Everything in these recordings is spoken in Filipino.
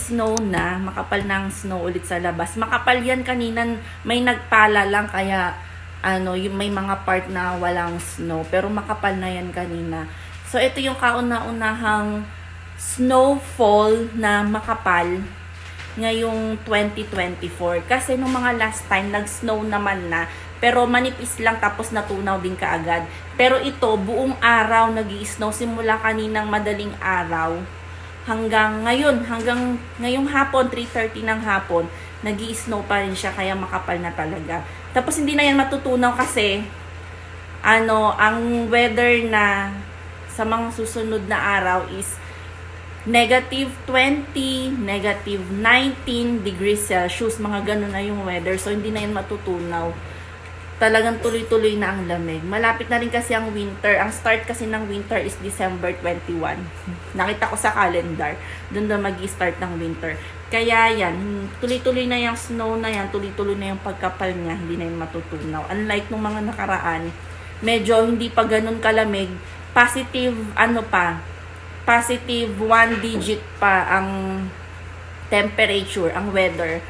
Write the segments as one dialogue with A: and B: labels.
A: nag-snow na, makapal ng snow ulit sa labas. Makapal yan kanina, may nagpala lang kaya yung may mga part na walang snow. Pero makapal na yan kanina. So ito yung kauna-unahang snowfall na makapal ngayong 2024. Kasi nung mga last time, nag-snow naman na. Pero manipis lang tapos natunaw din kaagad. Pero ito, buong araw nag-i-snow simula kaninang madaling araw. Hanggang ngayong hapon, 3:30 ng hapon, nag-i-snow pa rin siya kaya makapal na talaga. Tapos hindi na yan matutunaw kasi ang weather na sa mga susunod na araw is -20, -19 degrees Celsius. Mga ganun na yung weather. So hindi na yan matutunaw. Talagang tuloy-tuloy na ang lamig. Malapit na rin kasi ang winter. Ang start kasi ng winter is December 21. Nakita ko sa calendar. Doon na mag-i-start ng winter. Kaya yan, tuloy-tuloy na yung snow na yan, tuloy-tuloy na yung pagkapal niya, hindi na yung matutunaw. Unlike nung mga nakaraan, medyo hindi pa ganun kalamig. Positive 1 digit pa ang temperature, ang weather.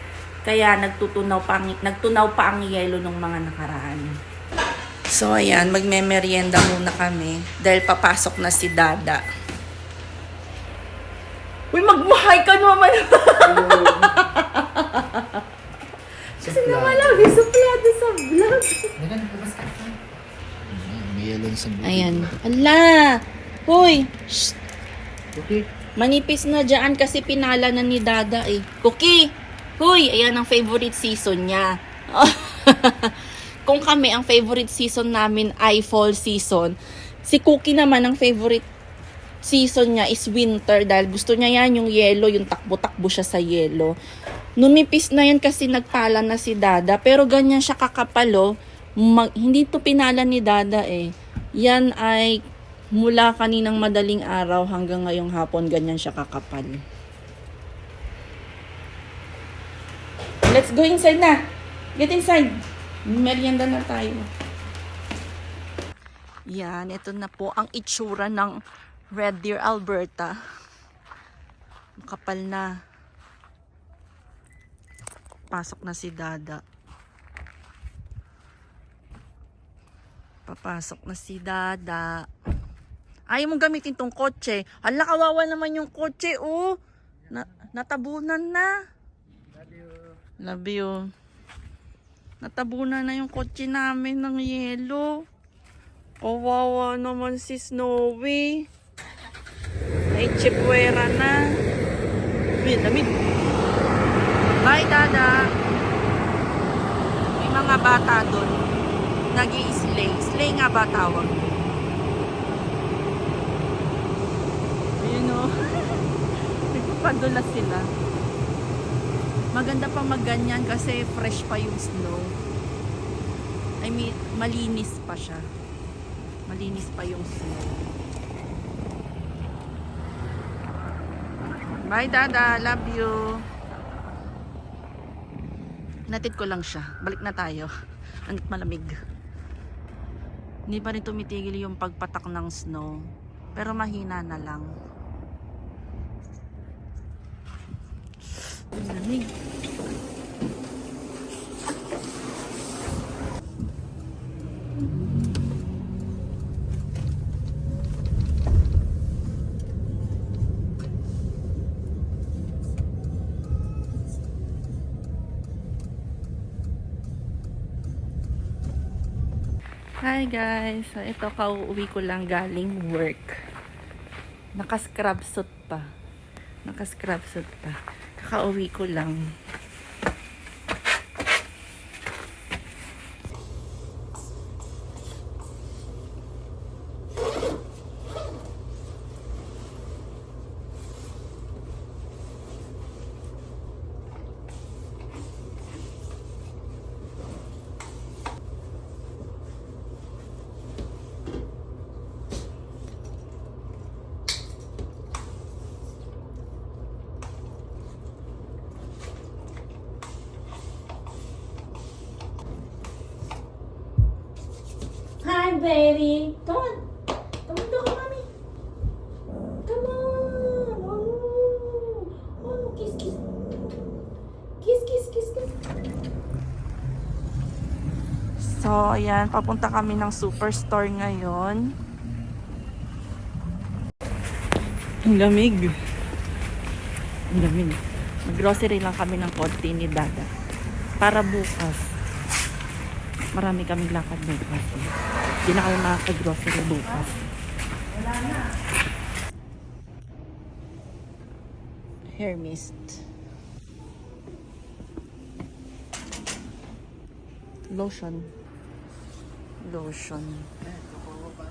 A: Kaya nagtunaw pa ang yelo ng mga nakaraan. So ayan, magme-merienda muna kami dahil papasok na si Dada. Uy, magmahay ka naman! Kasi namalagi suplado sa vlog.
B: May yellow sa buhay.
A: Ayan. Ala! Hoy! Shh!
B: Okay.
A: Manipis na dyan kasi pinala na ni Dada eh. Cookie! Hoy! Ayan ang favorite season niya. Kung kami, ang favorite season namin ay fall season. Si Cookie naman, ang favorite season niya is winter dahil gusto niya yan yung yellow, yung takbo-takbo siya sa yellow. Numipis na yan kasi nagpala na si Dada. Pero ganyan siya kakapalo. Hindi to pinala ni Dada eh. Yan ay mula kaninang madaling araw hanggang ngayong hapon, ganyan siya kakapal. Let's go inside na. Get inside. Merienda na tayo. Yan, ito na po ang itsura ng Red Deer, Alberta. Makapal na. Pasok na si Dada. Papasok na si Dada. Ayaw mong gamitin tong kotse. Hala, kawawa naman yung kotse, oh. Natabunan na. Love you. Natabunan na yung kotse namin ng yelo. Kawawa naman si Snowy. Naitsipwera na. Lamig. Bye, Dada. May mga bata doon. Nag-i-slay. Slay nga ba tawag? Ayun o. Nagpapadula sila. Maganda pa magganyan kasi fresh pa yung snow. I mean, malinis pa siya. Malinis pa yung snow. Bye, Dada. Love you. Natid ko lang siya. Balik na tayo. Anit malamig. Hindi pa rin tumitigil yung pagpatak ng snow. Pero mahina na lang. Lamig. Hi guys, so ito kauuwi ko lang galing work. Naka-scrub suit pa. Kakauwi ko lang. Hi, baby. Come on. Come on, mommy. Come on. Oh, kiss, kiss. So, ayan, papunta kami ng superstore ngayon. Ang lamig. Ang lamig. Mag-grocery lang kami ng konti ni Dada. Para bukas. Marami kaming lakad bukas. Hindi na kami makaka-grocery bukas. Hair mist. Lotion. Lotion.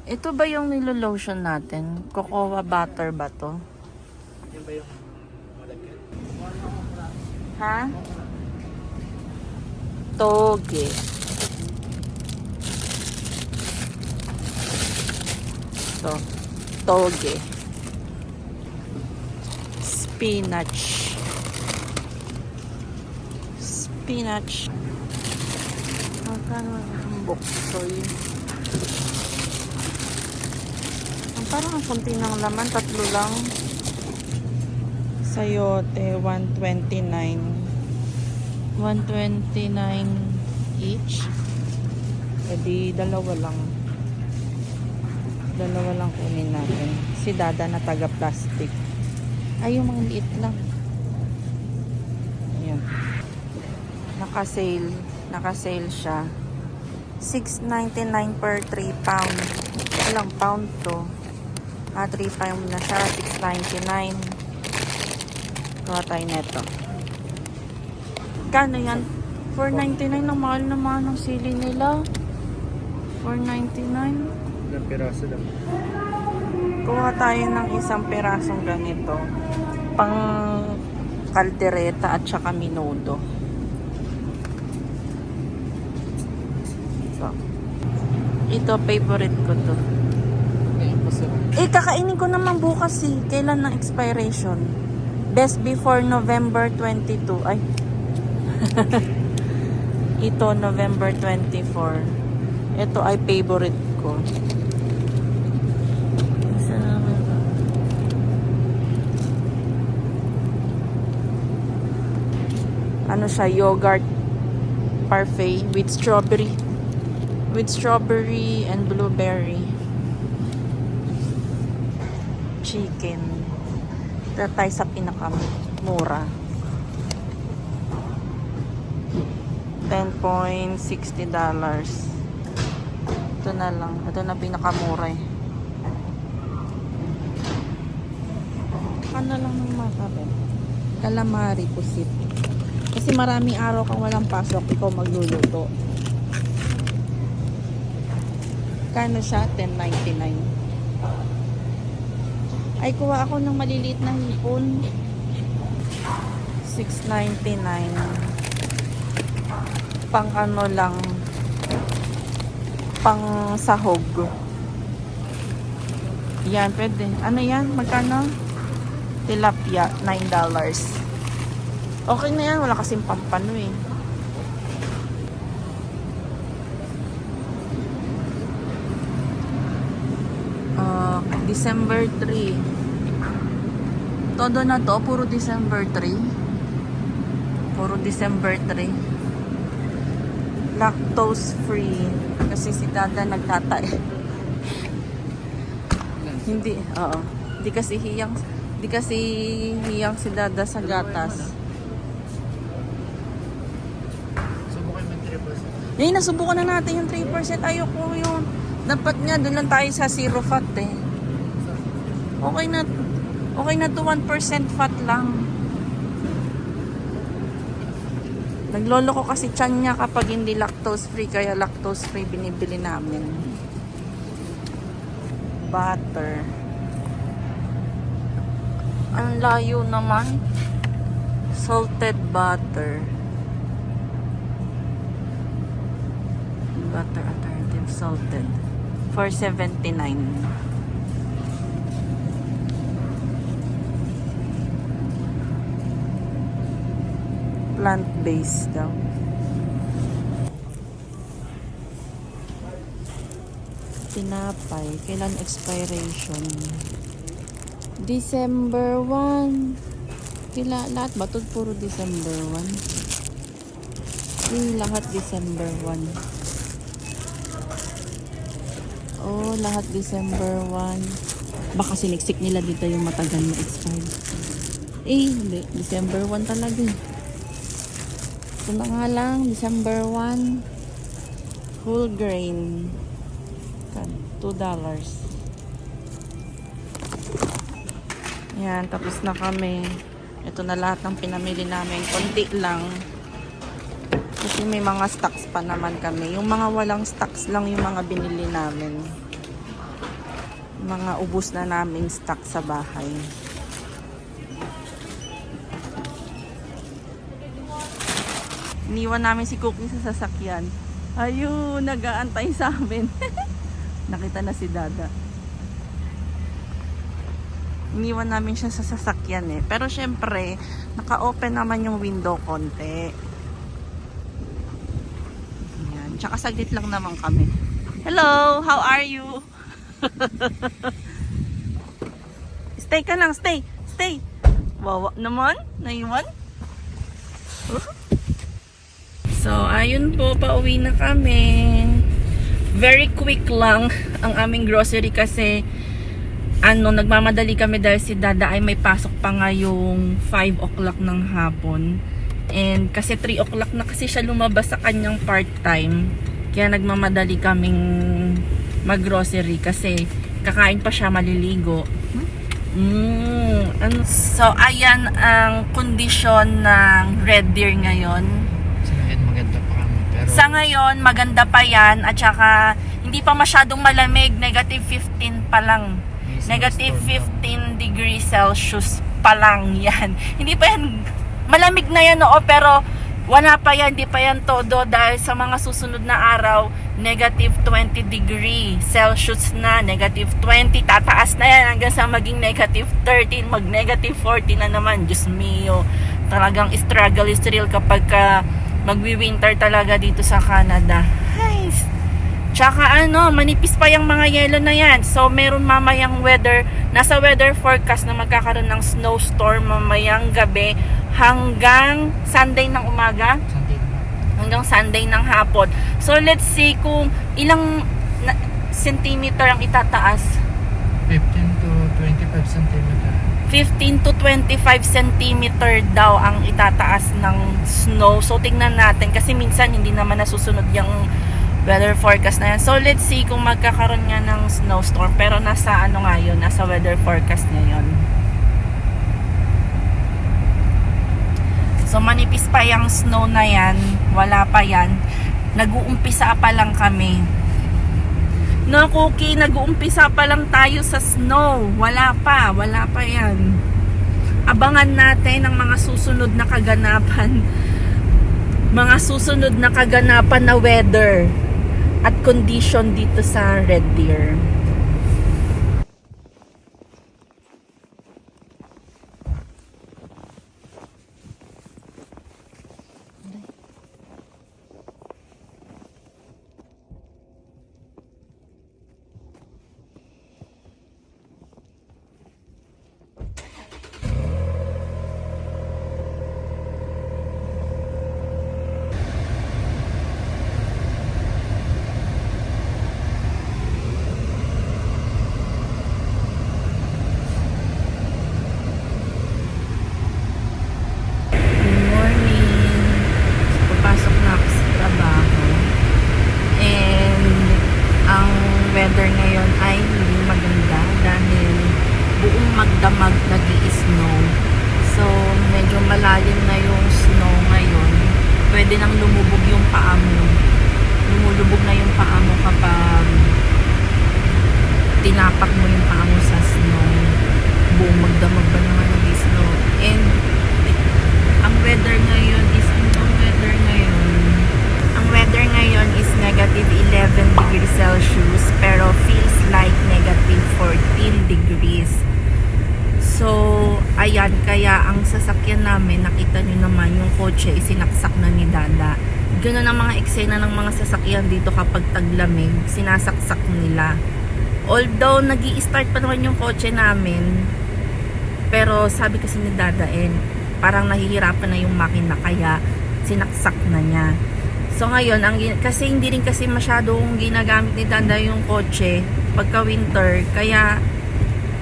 A: Ito ba yung nilo-lotion natin? Cocoa butter ba to?
B: Yan ba yung malagyan?
A: Ha? Toge. So, toge. Spinach. Spinach. Magkano ang boksoy? Parang ang konti ng laman, 3 lang. Sayote, 129. 129 each. Pwede, dalawa lang kunin natin. Si Dada na taga-plastic. Ay, yung mga liit lang. Ayan. Naka-sale siya. 6.99 per 3 pound. Ilang pound to? 3 pound na siya. 6.99. Kuha tayo neto. Kano yan? 4.99. Ang mahal naman ng sili nila. 4.99.
B: Ilang piraso lang.
A: Kuha tayo ng isang pirasong ganito. Pang kaldereta at saka minudo. Ito, favorite ko to.
B: Ayun, masarap.
A: Kakainin ko naman bukas eh. Kailan ng expiration? Best before November 22. Ay. Ito, November 24. Ito ay favorite ko. Ano siya? Yogurt parfait with strawberry. With strawberry and blueberry. Chicken. Ito tayo sa pinakamura. $10.60. Ito na lang. Ito na pinakamura eh. Ano lang ng makabe? Calamari pusit. Kasi maraming araw kang walang pasok, ikaw magluluto. Kano siya? $10.99. Ay, kuha ako ng maliliit na hipon. $6.99. Pang ano lang. Pang sahog. Yan, pwede. Ano yan? Magkano? Tilapia, $9. Okay na yan. Wala kasing pampano eh. December 3. Todo na to, puro December 3. Puro December 3. Lactose free. Kasi si Dada nagtatay. Hindi, oo. Di kasi hiyang si Dada sa gatas.
B: Subukan mo yung 3%.
A: Eh, nasubukan na natin yung 3%. Ayoko yun. Dapat nga, doon lang tayo sa zero fat eh. Okay na to 1% fat lang. Naglolo ko kasi tiyan niya kapag hindi lactose free, kaya lactose free binibili namin. Butter. Ang layo naman. Salted butter. Butter alternative salted. $4.79. Plant-based daw. Tinapay. Kailan expiration? December 1. Lahat ba ito? Puro December 1. Lahat December 1. lahat December 1. Baka siniksik nila dito yung matagal na expired. Hindi. December 1 talaga eh. Ito na nga lang, December 1. Whole grain. $2. Yan, tapos na kami. Ito na lahat ng pinamili namin. Konti lang. Kasi may mga stocks pa naman kami. Yung mga walang stocks lang yung mga binili namin. Mga ubos na naming stock sa bahay. Iniwan namin si Cookie sa sasakyan. Ayun, nag-aantay sa amin. Nakita na si Dada. Iniwan namin siya sa sasakyan eh. Pero syempre, naka-open naman yung window konti. Ayan. Tsaka saglit lang naman kami. Hello! How are you? Stay ka lang, stay! Stay! Wawa naman, naiwan. So, ayun po, pauwi na kami. Very quick lang ang aming grocery kasi nagmamadali kami dahil si Dada ay may pasok pa ngayong 5 o'clock ng hapon. And kasi 3 o'clock na kasi siya lumabas sa kanyang part-time. Kaya nagmamadali kaming mag-grocery kasi kakain pa siya, maliligo. So, ayan ang kondisyon ng Red Deer ngayon. Sa ngayon, maganda pa yan at saka hindi pa masyadong malamig, negative 15 pa lang. Negative 15 degrees Celsius pa lang yan. Hindi pa yan, malamig na yan oo, pero wala pa yan, hindi pa yan todo dahil sa mga susunod na araw, negative 20 degree Celsius na, negative 20, tataas na yan hanggang sa maging negative 13, mag negative 40 na naman. Diyos mio, talagang struggle is real kapag magwi-winter talaga dito sa Canada. Ay, tsaka manipis pa yung mga yelo na yan. So, meron mamayang weather, nasa weather forecast na magkakaroon ng snowstorm mamayang gabi hanggang Sunday ng umaga. Hanggang Sunday ng hapon. So, let's see kung ilang centimeter ang itataas.
B: 15 to 25 centimeter.
A: 15 to 25 centimeter daw ang itataas ng snow. So, tingnan natin kasi minsan hindi naman nasusunod yung weather forecast na yan. So, let's see kung magkakaroon nga ng snowstorm. Pero nasa yun, nasa weather forecast ngayon. So, manipis pa yung snow na yan. Wala pa yan. Nag-uumpisa pa lang kami. No, Cookie, nag-uumpisa pa lang tayo sa snow. Wala pa yan. Abangan natin ang mga susunod na kaganapan. Mga susunod na kaganapan na weather at condition dito sa Red Deer. Weather ngayon ay hindi maganda dahil buong magdamag nag-i-snow. So, medyo malalim na yung snow ngayon. Pwede nang lumubog yung paa mo. Lumulubog na yung paa mo kapag tinapak mo yung paa mo sa snow. Buong magdamag ba naman nag-i-snow. And ang weather ngayon is negative 11 degrees Celsius pero feels like negative 14 degrees. So, ayan, kaya ang sasakyan namin, nakita nyo naman yung kotse isinaksak na ni Dada. Ganun ang mga eksena ng mga sasakyan dito kapag taglamig, sinasaksak nila. Although, nag-i-start pa naman yung kotse namin, pero sabi kasi ni Dada, parang nahihirapan na yung makina kaya sinaksak na niya. So ngayon, kasi hindi rin kasi masyadong ginagamit ni Dada yung kotse pagka winter, kaya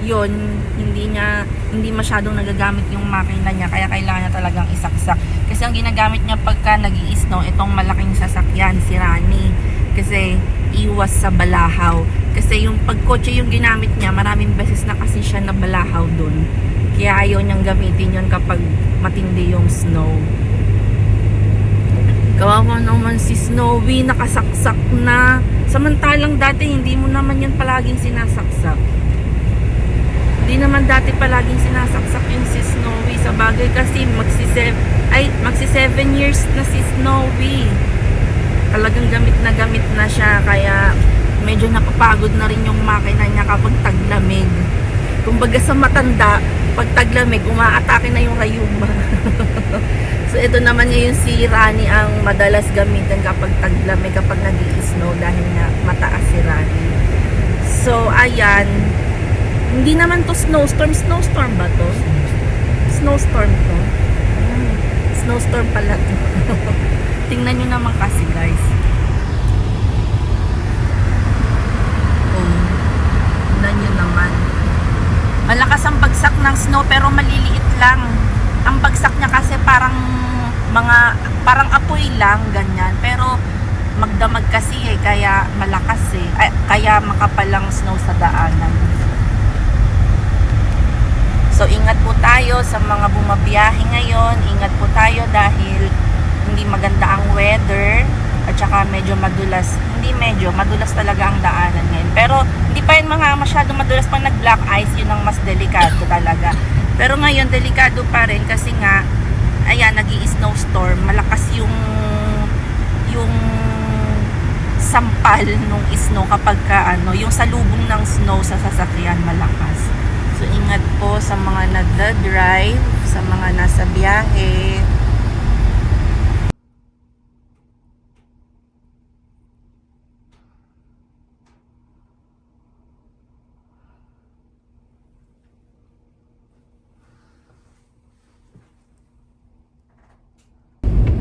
A: yon hindi masyadong nagagamit yung makina niya, kaya kailangan niya talagang isaksak. Kasi ang ginagamit niya pagka nag-i-snow, itong malaking sasakyan, si Rani, kasi iwas sa balahaw. Kasi yung pagkotse yung ginamit niya, maraming beses na kasi siya na balahaw dun, kaya ayaw niyang gamitin yun kapag matindi yung snow. Kawawa naman si Snowy, nakasaksak na. Samantalang dati hindi mo naman yan palaging sinasaksak. Hindi naman dati palaging sinasaksak yung si Snowy. Sa bagay kasi magsi 7 years na si Snowy. Talagang gamit na siya, kaya medyo nakapagod na rin yung makina niya kapag taglamig. Kumbaga sa matanda, pag taglamig, umaatake na yung rayuma. So ito naman yung si Rani ang madalas gamitin kapag taglamig, kapag nag-i-snow, dahil nga mataas si Rani. So ayan, hindi naman to snowstorm ba to? Snowstorm to. Snowstorm pala to. Tingnan nyo naman kasi guys. Tingnan nyo naman. Malakas ang bagsak ng snow pero maliliit lang. Ang bagsak niya kasi parang apoy lang, ganyan. Pero magdamag kasi kaya malakas kaya makapal ang snow sa daanan. So ingat po tayo sa mga bumabiyahe ngayon. Ingat po tayo dahil hindi maganda ang weather at saka medyo madulas. Madulas talaga ang daanan ngayon. Pero hindi pa yun masyado madulas. Pag nag-black ice, yun ang mas delikado talaga. Pero ngayon, delikado pa rin kasi nga, ayan, nag-i-snowstorm. Malakas yung sampal nung snow kapag yung salubong ng snow sa sasakyan, malakas. So, ingat po sa mga nagda-drive, sa mga nasa biyahe.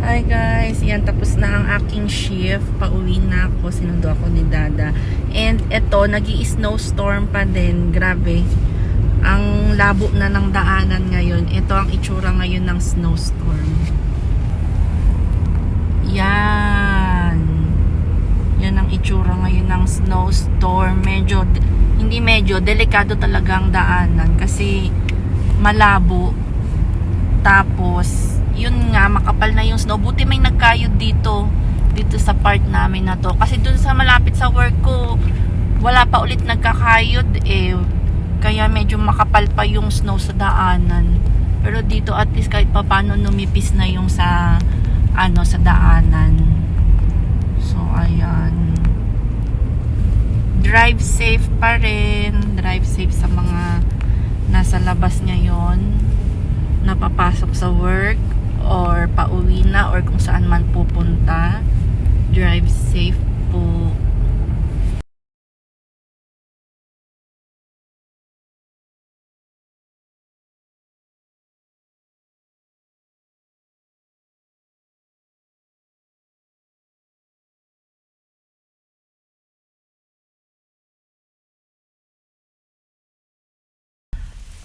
A: Hi guys, yan, tapos na ang aking shift. Pauwi na ako, sinundo ako ni Dada. And eto, nag-i-snowstorm pa din. Grabe. Ang labo na ng daanan ngayon. Ito ang itsura ngayon ng snowstorm. Yan. Yan ang itsura ngayon ng snowstorm. Delikado talaga ang daanan kasi malabo. Tapos yun nga, makapal na yung snow. Buti may nagkayod dito sa part namin na to. Kasi dun sa malapit sa work ko, wala pa ulit nagkakayod Kaya medyo makapal pa yung snow sa daanan. Pero dito at least kahit paano numipis na yung sa daanan. So ayan. Drive safe pa rin. Drive safe sa mga nasa labas ngayon, napapasok sa work or pauwi na or kung saan man pupunta. Drive safe po.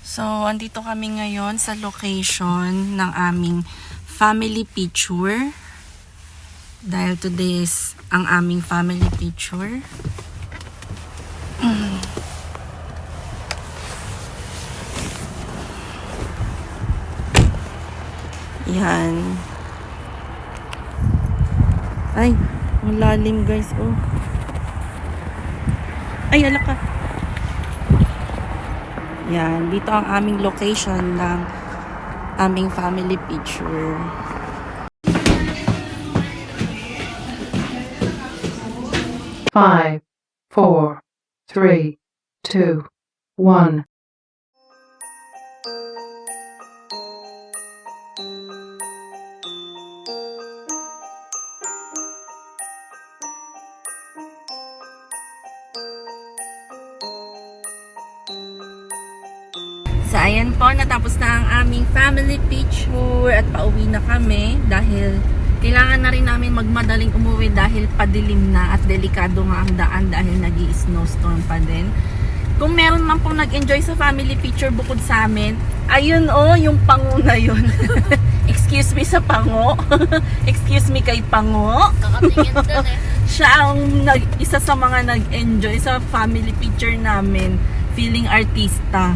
A: So, andito kami ngayon sa location ng aming family picture. Dahil today is ang aming family picture. Yan. Ay, ang lalim guys. Oh. Ay, alak ka. Yan, dito ang aming location ng aming family picture.
C: Five, 4, 3, 2, 1.
A: So, ayan po, natapos na ang aming family picture at pauwi na kami dahil Kailangan na rin namin magmadaling umuwi dahil padilim na at delikado nga ang daan dahil nag-i-snowstorm pa din. Kung meron man pong nag-enjoy sa family picture bukod sa amin, ayun yung pango na yun. Excuse me sa pango. Excuse me kay pango.
D: Nakatingin dun eh.
A: Siya ang isa sa mga nag-enjoy sa family picture namin. Feeling artista.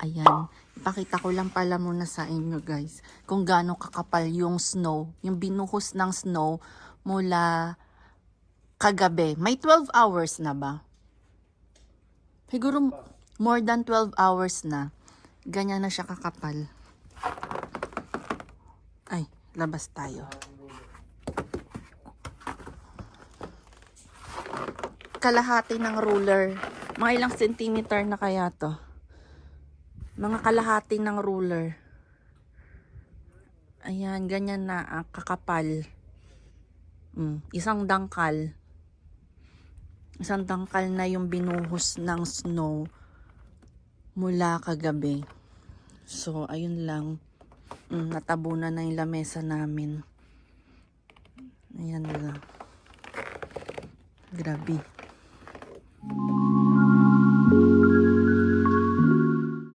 A: Ayan. Ipakita ko lang pala muna sa inyo guys kung gaano kakapal yung snow. Yung binuhos ng snow mula kagabi. May 12 hours na ba? Siguro more than 12 hours na. Ganyan na siya kakapal. Ay, labas tayo. Kalahati ng ruler. Mga ilang centimeter na kaya to? Mga kalahati ng ruler. Ayan, ganyan na kakapal. Isang dangkal. Isang dangkal na yung binuhos ng snow mula kagabi. So, ayun lang. Natabunan na yung lamesa namin. Ayan lang. Grabe.